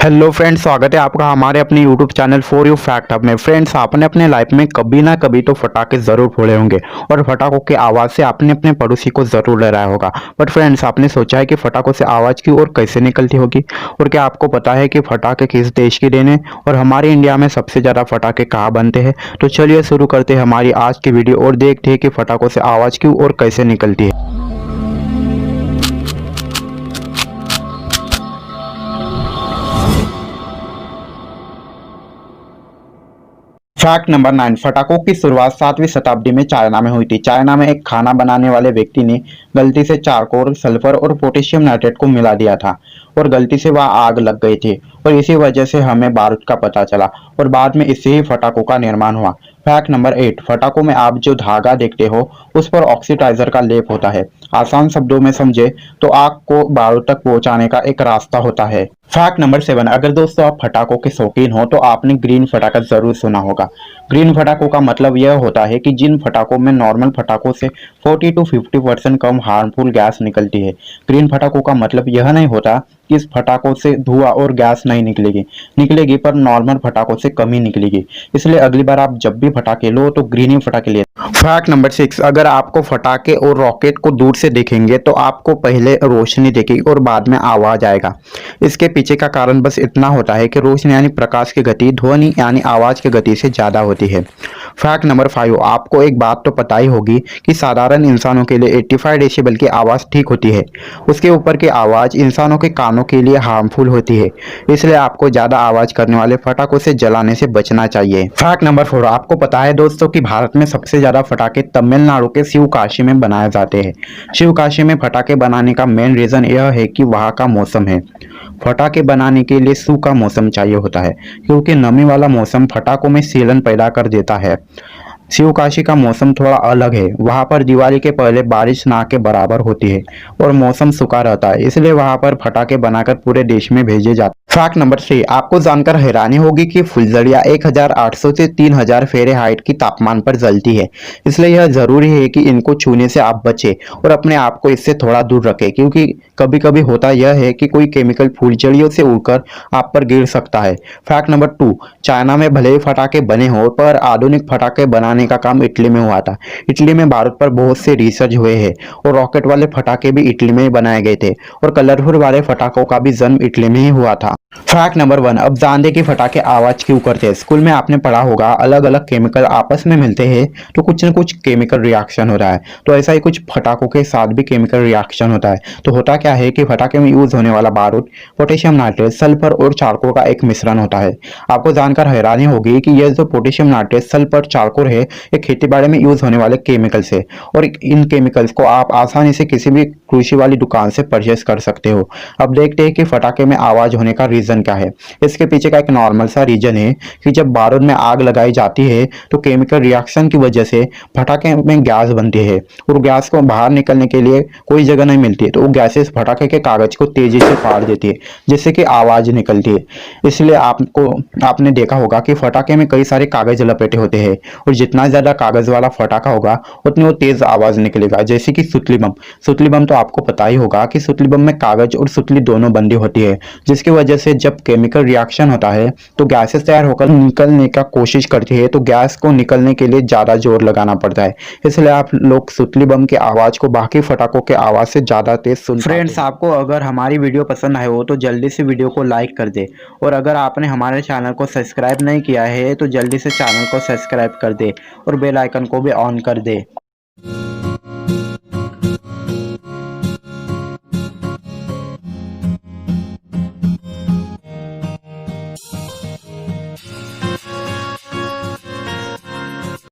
Hello friends, स्वागत है आपका हमारे अपने YouTube channel for you fact hub में। फ्रेंड्स, आपने अपने लाइफ में कभी ना कभी तो फटाके ज़रूर फोड़े होंगे और फटाकों की आवाज़ से आपने अपने पड़ोसी को ज़रूर डराया होगा। बट फ्रेंड्स, आपने सोचा है कि फटाकों से आवाज़ की और कैसे निकलती होगी? और क्या आपको पता है कि फटाके किस देश की देन है और हमारे इंडिया में सबसे ज़्यादा फटाके कहाँ बनते हैं? तो चलिए शुरू करते हैं हमारी आज की वीडियो और देखते हैं कि फटाकों से आवाज़ क्यों और कैसे निकलती है। Fact number 9। फटाकों की शुरुआत 7वीं शताब्दी में चाइना में हुई थी। चाइना में एक खाना बनाने वाले व्यक्ति ने गलती से चारकोल, सल्फर और पोटेशियम नाइट्रेट को मिला दिया था और गलती से वह आग लग गई थी और इसी वजह से हमें बारूद का पता चला और बाद में इससे ही फटाकों का निर्माण हुआ। Fact number 8। फटाकों में आप जो धागा देखते हो उस पर ऑक्सीडाइजर का लेप होता है। आसान शब्दों में समझे तो आग को बारूद तक पहुंचाने का एक रास्ता होता है। Fact number 7। अगर दोस्तों आप फटाकों के शौकीन हो तो आपने ग्रीन फटाका जरूर सुना होगा। ग्रीन फटाकों का मतलब यह होता है कि जिन फटाकों में नॉर्मल फटाकों से 40 to 50% कम हार्मफुल गैस निकलती है। ग्रीन फटाकों का मतलब यह नहीं होता कि इस फटाकों से धुआं और गैस नहीं निकलेगी पर नॉर्मल फटाकों से कम ही निकलेगी। इसलिए अगली बार आप जब भी फटाके लो तो ग्रीन ही फटाके ले। Fact number 6। अगर आपको फटाके और रॉकेट को दूर से देखेंगे तो आपको पहले रोशनी दिखेगी और बाद में आवाज आएगा। इसके पीछे का कारण बस इतना होता है कि रोशनी यानी प्रकाश की गति ध्वनि यानी आवाज की गति से ज्यादा होती है। Fact number 5। आपको एक बात तो पता ही होगी कि साधारण इंसानों के लिए 85 डेसिबल की आवाज ठीक होती है। उसके ऊपर की आवाज इंसानों के कानों के लिए हार्मफुल होती है, इसलिए आपको ज्यादा आवाज करने वाले फटाकों से जलाने से बचना चाहिए। Fact number 4। आपको पता है दोस्तों कि भारत में सबसे ज्यादा फटाके तमिलनाडु के शिवकाशी में बनाए जाते हैं। शिवकाशी में फटाके बनाने का मेन रीजन यह है कि वहाँ का मौसम है। फटाके बनाने के लिए सूखा मौसम चाहिए होता है क्योंकि नमी वाला मौसम फटाकों में सीलन पैदा कर देता है। शिवकाशी का मौसम थोड़ा अलग है। वहां पर दिवाली के पहले बारिश ना के बराबर होती है और मौसम सूखा रहता है, इसलिए वहां पर फटाके बनाकर पूरे देश में भेजे जाते हैं। Fact number 3। आपको जानकर हैरानी होगी कि फुलझड़ियां 1800 से 3000 फ़ारेनहाइट की तापमान पर जलती है। इसलिए यह जरूरी है कि इनको छूने से आप बचें और अपने आप को इससे थोड़ा दूर रखें क्योंकि कभी कभी होता यह है कि कोई केमिकल फुलझड़ियों से उड़कर आप पर गिर सकता है। Fact number 2। चाइना में भले ही फटाके बने हो पर आधुनिक फटाके बनाने का काम इटली में हुआ था। इटली में बारूद पर बहुत से रिसर्च हुए हैं और रॉकेट वाले फटाके भी इटली में ही बनाए गए थे और कलरफुल वाले फटाकों का भी जन्म इटली में ही हुआ था। Fact number 1। अब जानते कि फटाके आवाज क्यों करते हैं। स्कूल में आपने पढ़ा होगा अलग अलग केमिकल आपस में मिलते हैं तो कुछ न कुछ केमिकल रिएक्शन होता है, तो ऐसा ही कुछ फटाकों के साथ भी केमिकल रिएक्शन होता है। तो होता क्या है कि फटाके में यूज होने वाला बारूद पोटेशियम नाइट्रेट, सल्फर और चारकोल का एक मिश्रण होता है। आपको जानकर हैरानी होगी कि यह जो पोटेशियम नाइट्रेट, सल्फर, चारकोल है ये खेती बाड़ी में यूज होने वाले केमिकल्स है और इन केमिकल्स को आप आसानी से किसी भी कृषि वाली दुकान से परचेस कर सकते हो। अब देखते हैं कि फटाके में आवाज होने का रीजन क्या है। इसके पीछे का एक नॉर्मल सा रीजन है कि जब बारूद में आग लगाई जाती है तो केमिकल रिएक्शन की वजह से फटाके में गैस बनती है और गैस को बाहर निकलने के लिए कोई जगह नहीं मिलती है, तो वो गैसेस फटाके के कागज को तेजी से फाड़ देती है जिससे कि आवाज निकलती है। इसलिए आपने देखा होगा कि फटाके में कई सारे कागज लपेटे होते हैं और जितना ज्यादा कागज वाला फटाका होगा उतनी वो तेज आवाज निकलेगा। जैसे कि सुतली बम। सुतली बम तो आपको पता ही होगा कि सुतली बम में कागज और सुतली दोनों बंदी होती है, जिसकी वजह से जब केमिकल रिएक्शन होता है तो गैसेस तैयार होकर निकलने का कोशिश करती है, तो गैस को निकलने के लिए ज्यादा जोर लगाना पड़ता है। इसलिए आप लोग सुतली बम की आवाज को बाकी फटाकों के आवाज से ज्यादा तेज सुन। फ्रेंड्स, आपको अगर हमारी वीडियो पसंद आए हो तो जल्दी से वीडियो को लाइक कर दे और अगर आपने हमारे चैनल को सब्सक्राइब नहीं किया है तो जल्दी से चैनल को सब्सक्राइब कर दे और बेल आइकन को भी ऑन कर दे।